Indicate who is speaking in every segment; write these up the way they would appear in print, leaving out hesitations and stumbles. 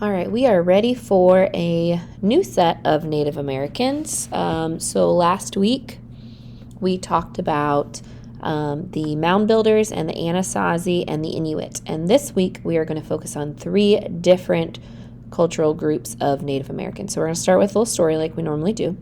Speaker 1: All right, we are ready for a new set of Native Americans. So last week we talked about the Mound Builders and the Anasazi and the Inuit. And this week we are going to focus on three different cultural groups of Native Americans. So we're going to start with a little story like we normally do.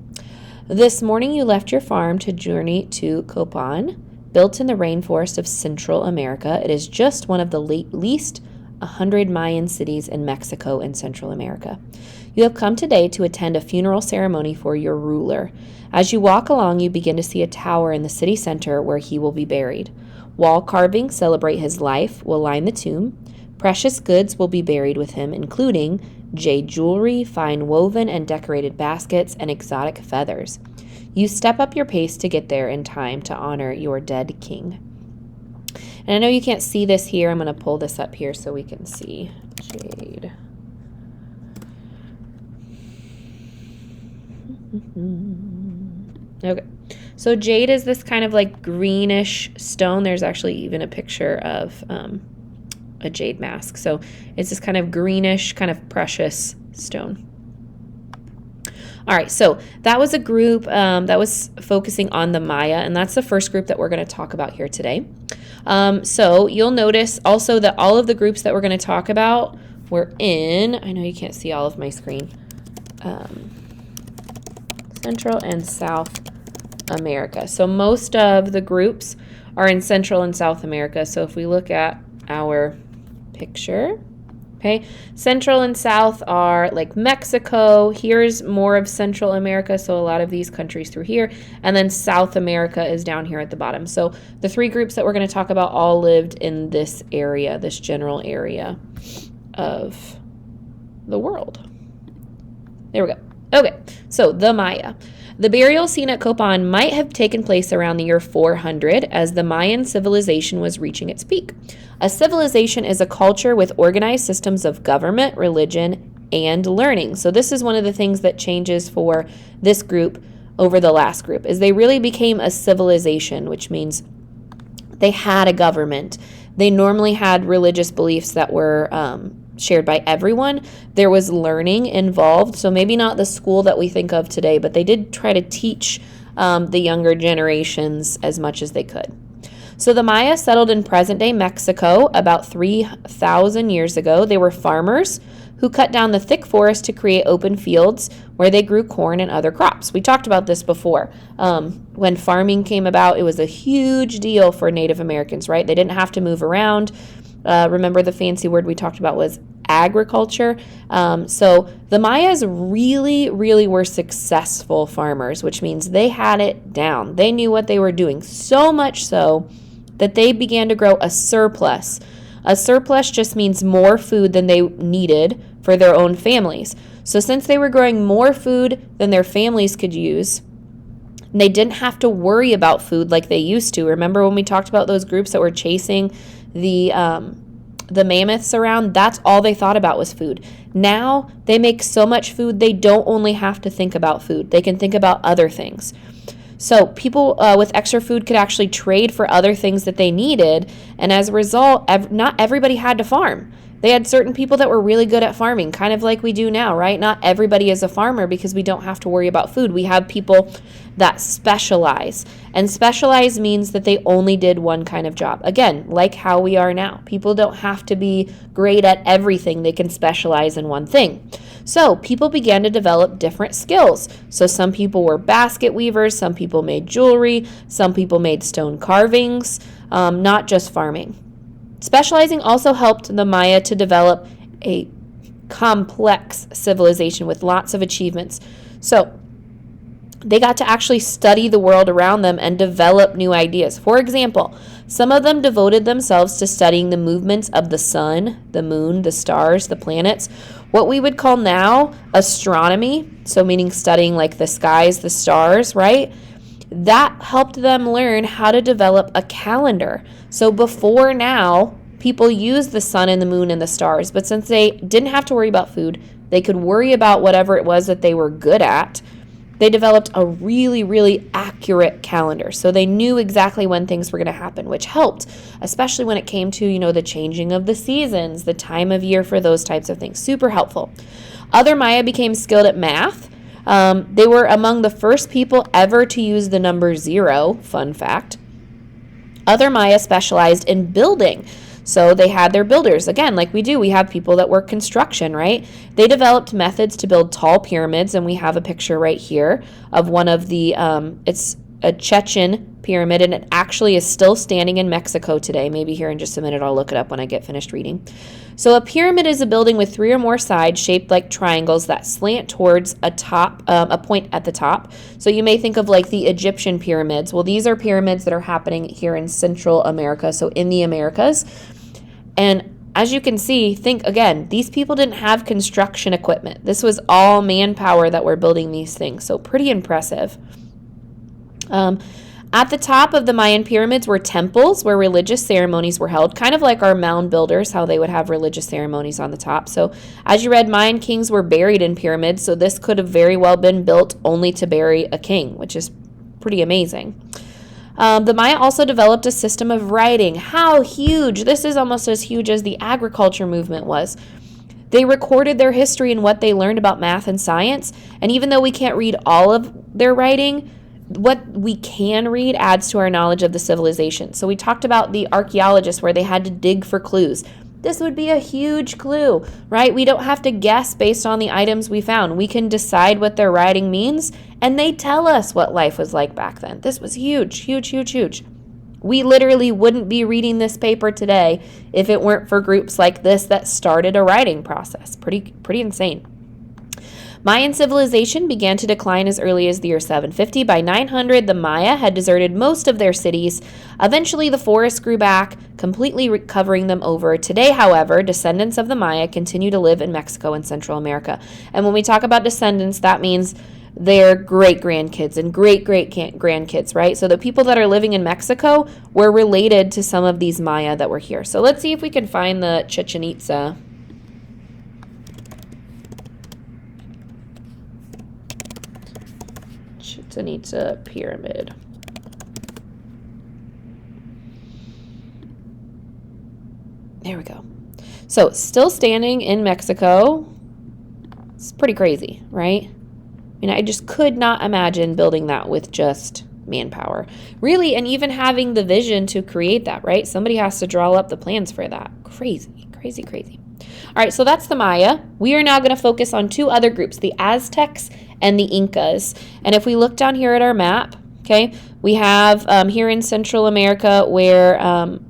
Speaker 1: This morning you left your farm to journey to Copan, built in the rainforest of Central America. It is just one of the least 100 Mayan cities in Mexico and Central America. You have come today to attend a funeral ceremony for your ruler. As you walk along, you begin to see a tower in the city center where he will be buried. Wall carvings celebrate his life will line the tomb. Precious goods will be buried with him, including jade jewelry, fine woven and decorated baskets, and exotic feathers. You step up your pace to get there in time to honor your dead king. And I know you can't see this here. I'm going to pull this up here so we can see jade. Okay. So jade is this kind of like greenish stone. There's actually even a picture of a jade mask. So it's this kind of greenish, kind of precious stone. All right, so that was a group that was focusing on the Maya, and that's the first group that we're going to talk about here today. So you'll notice also that all of the groups that we're going to talk about were in, I know you can't see all of my screen, Central and South America. So most of the groups are in Central and South America. So if we look at our picture, okay, Central and South are like Mexico. Here's more of Central America, so a lot of these countries through here. And then South America is down here at the bottom. So the three groups that we're going to talk about all lived in this area, this general area of the world. There we go. Okay, so the Maya. The burial scene at Copan might have taken place around the year 400 as the Mayan civilization was reaching its peak. A civilization is a culture with organized systems of government, religion, and learning. So this is one of the things that changes for this group over the last group, is they really became a civilization, which means they had a government. They normally had religious beliefs that were shared by everyone. There was learning involved, so maybe not the school that we think of today, but they did try to teach the younger generations as much as they could. So the Maya settled in present-day Mexico about 3,000 years ago. They were farmers who cut down the thick forest to create open fields where they grew corn and other crops. We talked about this before. When farming came about, it was a huge deal for Native Americans, right? They didn't have to move around. Remember the fancy word we talked about was agriculture. So the Mayas really, really were successful farmers, which means they had it down. They knew what they were doing, so much so that they began to grow a surplus. A surplus just means more food than they needed for their own families. So since they were growing more food than their families could use, they didn't have to worry about food like they used to. Remember when we talked about those groups that were chasing the mammoths around? That's all they thought about was food. Now they make so much food, they don't only have to think about food. They can think about other things. So people with extra food could actually trade for other things that they needed. And as a result, not everybody had to farm. They had certain people that were really good at farming, kind of like we do now, right? Not everybody is a farmer because we don't have to worry about food. We have people that specialize. And specialize means that they only did one kind of job. Again, like how we are now. People don't have to be great at everything. They can specialize in one thing. So people began to develop different skills. So some people were basket weavers, some people made jewelry, some people made stone carvings, not just farming. Specializing also helped the Maya to develop a complex civilization with lots of achievements. So they got to actually study the world around them and develop new ideas. For example, some of them devoted themselves to studying the movements of the sun, the moon, the stars, the planets, what we would call now astronomy, so meaning studying like the skies, the stars, right? That helped them learn how to develop a calendar. So before now, people used the sun and the moon and the stars, but since they didn't have to worry about food, they could worry about whatever it was that they were good at. They developed a really, really accurate calendar. So they knew exactly when things were going to happen, which helped, especially when it came to, the changing of the seasons, the time of year for those types of things. Super helpful. Other Maya became skilled at math. They were among the first people ever to use the number 0, fun fact. Other Maya specialized in building. So they had their builders. Again, like we do, we have people that work construction, right? They developed methods to build tall pyramids, and we have a picture right here of one of the, it's a Chechen pyramid, and it actually is still standing in Mexico today. Maybe here in just a minute, I'll look it up when I get finished reading. So a pyramid is a building with 3 or more sides shaped like triangles that slant towards a point at the top. So you may think of like the Egyptian pyramids. Well, these are pyramids that are happening here in Central America, so in the Americas. And as you can see, think again, these people didn't have construction equipment. This was all manpower that were building these things, so pretty impressive. At the top of the Mayan pyramids were temples where religious ceremonies were held, kind of like our mound builders, how they would have religious ceremonies on the top. So as you read, Mayan kings were buried in pyramids, so this could have very well been built only to bury a king, which is pretty amazing. The Maya also developed a system of writing. How huge! This is almost as huge as the agriculture movement was. They recorded their history and what they learned about math and science, and even though we can't read all of their writing, what we can read adds to our knowledge of the civilization. So we talked about the archaeologists where they had to dig for clues. This would be a huge clue, right? We don't have to guess based on the items we found. We can decide what their writing means, and they tell us what life was like back then. This was huge, huge, huge, huge. We literally wouldn't be reading this paper today if it weren't for groups like this that started a writing process. Pretty insane. Mayan civilization began to decline as early as the year 750. By 900, the Maya had deserted most of their cities. Eventually, the forests grew back, completely covering them over. Today, however, descendants of the Maya continue to live in Mexico and Central America. And when we talk about descendants, that means their great-grandkids and great-great-grandkids, right? So the people that are living in Mexico were related to some of these Maya that were here. So let's see if we can find the Chichen Itza. Chichen Itza pyramid. There we go. So still standing in Mexico. It's pretty crazy, right? I mean, I just could not imagine building that with just manpower. Really, and even having the vision to create that, right? Somebody has to draw up the plans for that. Crazy, crazy, crazy. All right, so that's the Maya. We are now going to focus on 2 other groups, the Aztecs and the Incas. And if we look down here at our map, okay, we have here in Central America where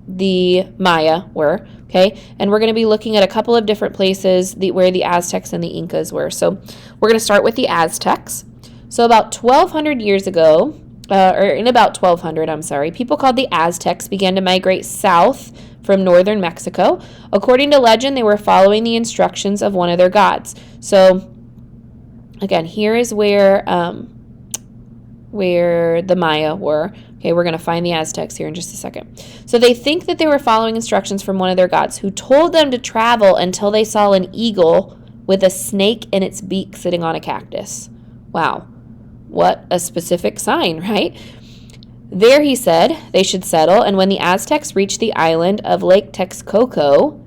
Speaker 1: the Maya were, okay, and we're going to be looking at a couple of different places where the Aztecs and the Incas were. So we're going to start with the Aztecs. So about 1,200 years ago, people called the Aztecs began to migrate south from northern Mexico. According to legend, they were following the instructions of one of their gods. So again, here is where the Maya were. Okay, we're going to find the Aztecs here in just a second. So they think that they were following instructions from one of their gods who told them to travel until they saw an eagle with a snake in its beak sitting on a cactus. Wow, what a specific sign, right? There, he said, they should settle, and when the Aztecs reached the island of Lake Texcoco,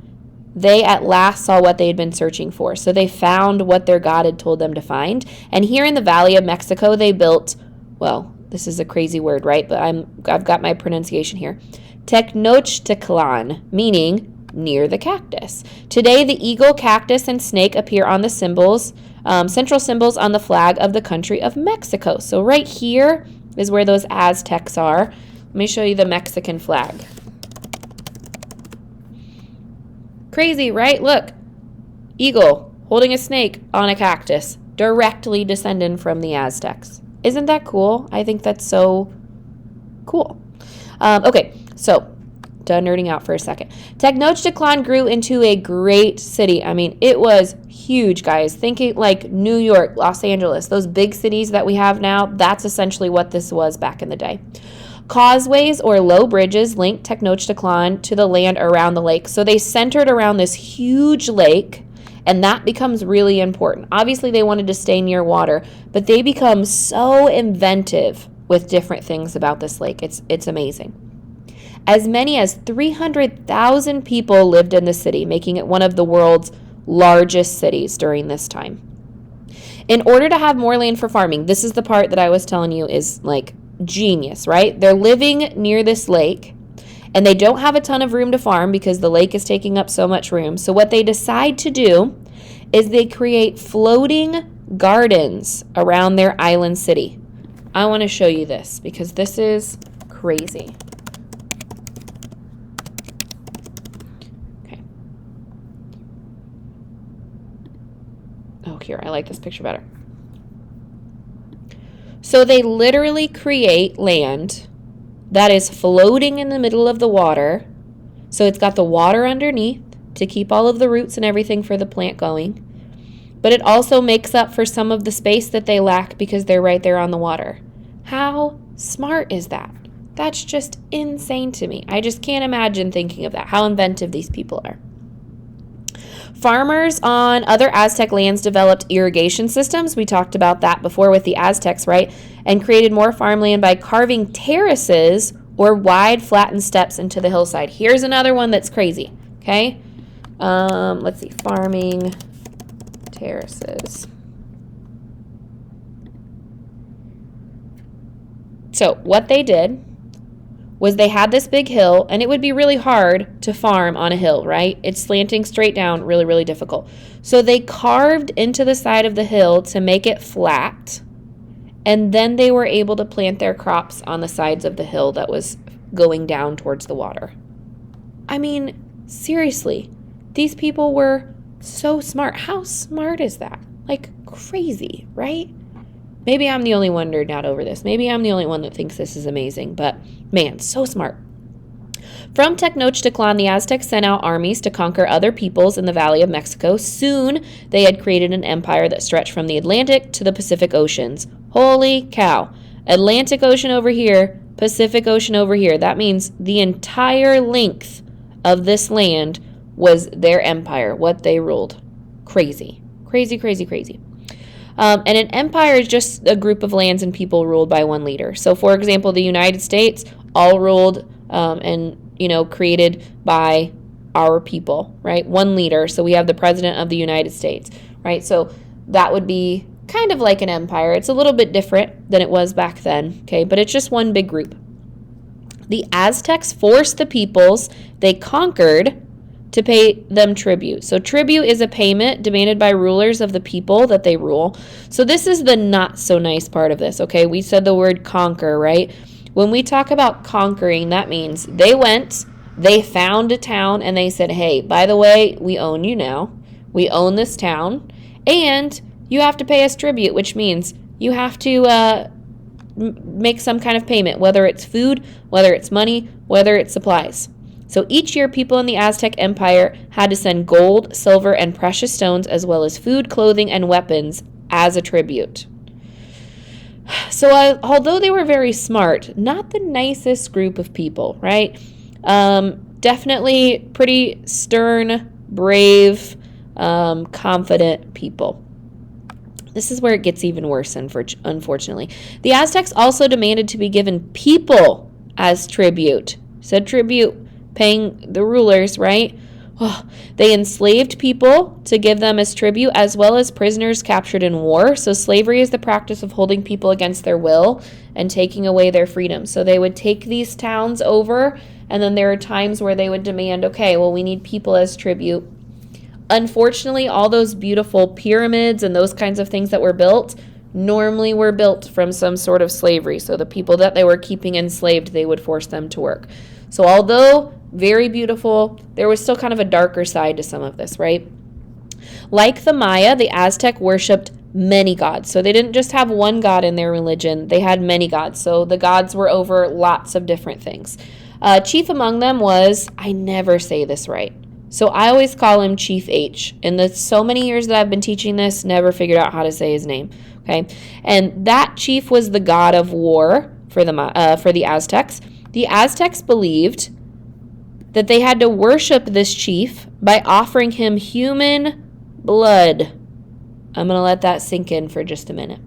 Speaker 1: they at last saw what they had been searching for. So they found what their god had told them to find. And here in the Valley of Mexico, they built, well, this is a crazy word, right? But I've got my pronunciation here. Tenochtitlan, meaning near the cactus. Today, the eagle, cactus, and snake appear on the symbols, central symbols on the flag of the country of Mexico. So right here is where those Aztecs are. Let me show you the Mexican flag. Crazy, right? Look, eagle holding a snake on a cactus, directly descended from the Aztecs. Isn't that cool? I think that's so cool. Okay, so done nerding out for a second. Tenochtitlan grew into a great city. I mean, it was huge, guys. Thinking like New York, Los Angeles, those big cities that we have now, that's essentially what this was back in the day. Causeways or low bridges linked Tenochtitlan to the land around the lake. So they centered around this huge lake, And that becomes really important. Obviously, they wanted to stay near water, but they become so inventive with different things about this lake. It's amazing. As many as 300,000 people lived in the city, making it one of the world's largest cities during this time. In order to have more land for farming, this is the part that I was telling you is like genius, right? They're living near this lake, and they don't have a ton of room to farm because the lake is taking up so much room. So what they decide to do is they create floating gardens around their island city. I want to show you this because this is crazy. Okay. Oh, here, I like this picture better. So they literally create land that is floating in the middle of the water. So it's got the water underneath to keep all of the roots and everything for the plant going. But it also makes up for some of the space that they lack because they're right there on the water. How smart is that? That's just insane to me. I just can't imagine thinking of that, how inventive these people are. Farmers on other Aztec lands developed irrigation systems. We talked about that before with the Aztecs, right? And created more farmland by carving terraces or wide flattened steps into the hillside. Here's another one that's crazy, okay? Let's see, farming terraces. So what they did was they had this big hill, and it would be really hard to farm on a hill, right? It's slanting straight down, really, really difficult. So they carved into the side of the hill to make it flat, and then they were able to plant their crops on the sides of the hill that was going down towards the water. I mean, seriously, these people were so smart. How smart is that? Like, crazy, right? Maybe I'm the only one nerding out over this. Maybe I'm the only one that thinks this is amazing, but man, so smart. From Tenochtitlan, the Aztecs sent out armies to conquer other peoples in the Valley of Mexico. Soon, they had created an empire that stretched from the Atlantic to the Pacific Oceans. Holy cow. Atlantic Ocean over here, Pacific Ocean over here. That means the entire length of this land was their empire, what they ruled. Crazy. Crazy, crazy, crazy. And an empire is just a group of lands and people ruled by one leader. So, for example, the United States, all ruled and, created by our people, right? One leader. So we have the president of the United States, right? So that would be kind of like an empire. It's a little bit different than it was back then, okay? But it's just one big group. The Aztecs forced the peoples they conquered to pay them tribute. So tribute is a payment demanded by rulers of the people that they rule. So this is the not so nice part of this, okay? We said the word conquer, right? When we talk about conquering, that means they went, they found a town, and they said, hey, by the way, we own you now. We own this town, and you have to pay us tribute, which means you have to make some kind of payment, whether it's food, whether it's money, whether it's supplies. So each year, people in the Aztec Empire had to send gold, silver, and precious stones, as well as food, clothing, and weapons as a tribute. So although they were very smart, not the nicest group of people, right? Definitely pretty stern, brave, confident people. This is where it gets even worse, unfortunately. The Aztecs also demanded to be given people as tribute. So tribute, paying the rulers, right? Oh, they enslaved people to give them as tribute, as well as prisoners captured in war. So slavery is the practice of holding people against their will and taking away their freedom. So they would take these towns over, and then there are times where they would demand, okay, well, we need people as tribute. Unfortunately, all those beautiful pyramids and those kinds of things that were built normally were built from some sort of slavery. So the people that they were keeping enslaved, they would force them to work. So although very beautiful, there was still kind of a darker side to some of this, right? Like the Maya, the Aztec worshipped many gods. So they didn't just have one god in their religion, they had many gods. So the gods were over lots of different things. Chief among them was, I never say this right, so I always call him Chief H. In the so many years that I've been teaching this, never figured out how to say his name, okay? And that chief was the god of war for the Aztecs. The Aztecs believed that they had to worship this chief by offering him human blood. I'm going to let that sink in for just a minute.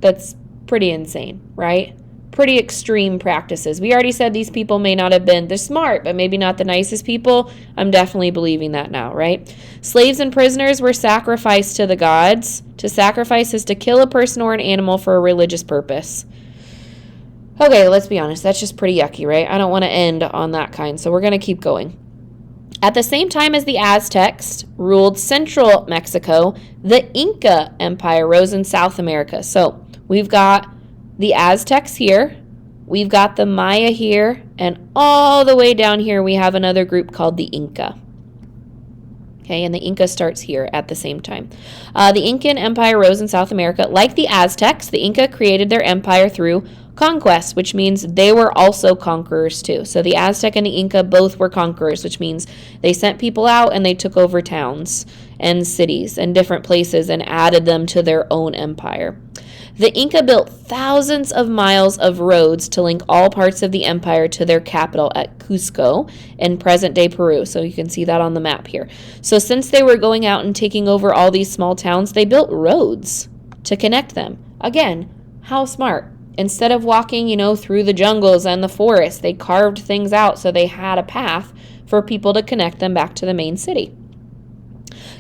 Speaker 1: That's pretty insane, right? Pretty extreme practices. We already said these people may not have been, they're smart, but maybe not the nicest people. I'm definitely believing that now, right? Slaves and prisoners were sacrificed to the gods. To sacrifice is to kill a person or an animal for a religious purpose. Okay, let's be honest. That's just pretty yucky, right? I don't want to end on that kind, so we're going to keep going. At the same time as the Aztecs ruled central Mexico, the Inca Empire rose in South America. So we've got the Aztecs here, we've got the Maya here, and all the way down here we have another group called the Inca. Okay, and the Inca starts here at the same time. The Incan Empire rose in South America. Like the Aztecs, the Inca created their empire through conquest, which means they were also conquerors too. So the Aztec and the Inca both were conquerors, which means they sent people out and they took over towns and cities and different places and added them to their own empire. The Inca built thousands of miles of roads to link all parts of the empire to their capital at Cusco in present-day Peru. So you can see that on the map here. So since they were going out and taking over all these small towns, they built roads to connect them. Again, how smart. Instead of walking, through the jungles and the forests, they carved things out so they had a path for people to connect them back to the main city.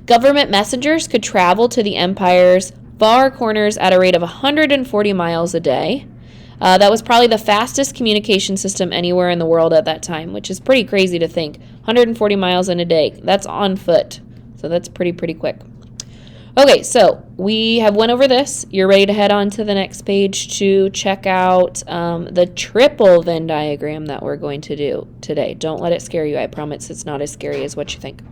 Speaker 1: Government messengers could travel to the empire's far corners at a rate of 140 miles a day. That was probably the fastest communication system anywhere in the world at that time, which is pretty crazy to think. 140 miles in a day. That's on foot. So that's pretty quick. Okay, so we have went over this. You're ready to head on to the next page to check out the triple Venn diagram that we're going to do today. Don't let it scare you. I promise it's not as scary as what you think.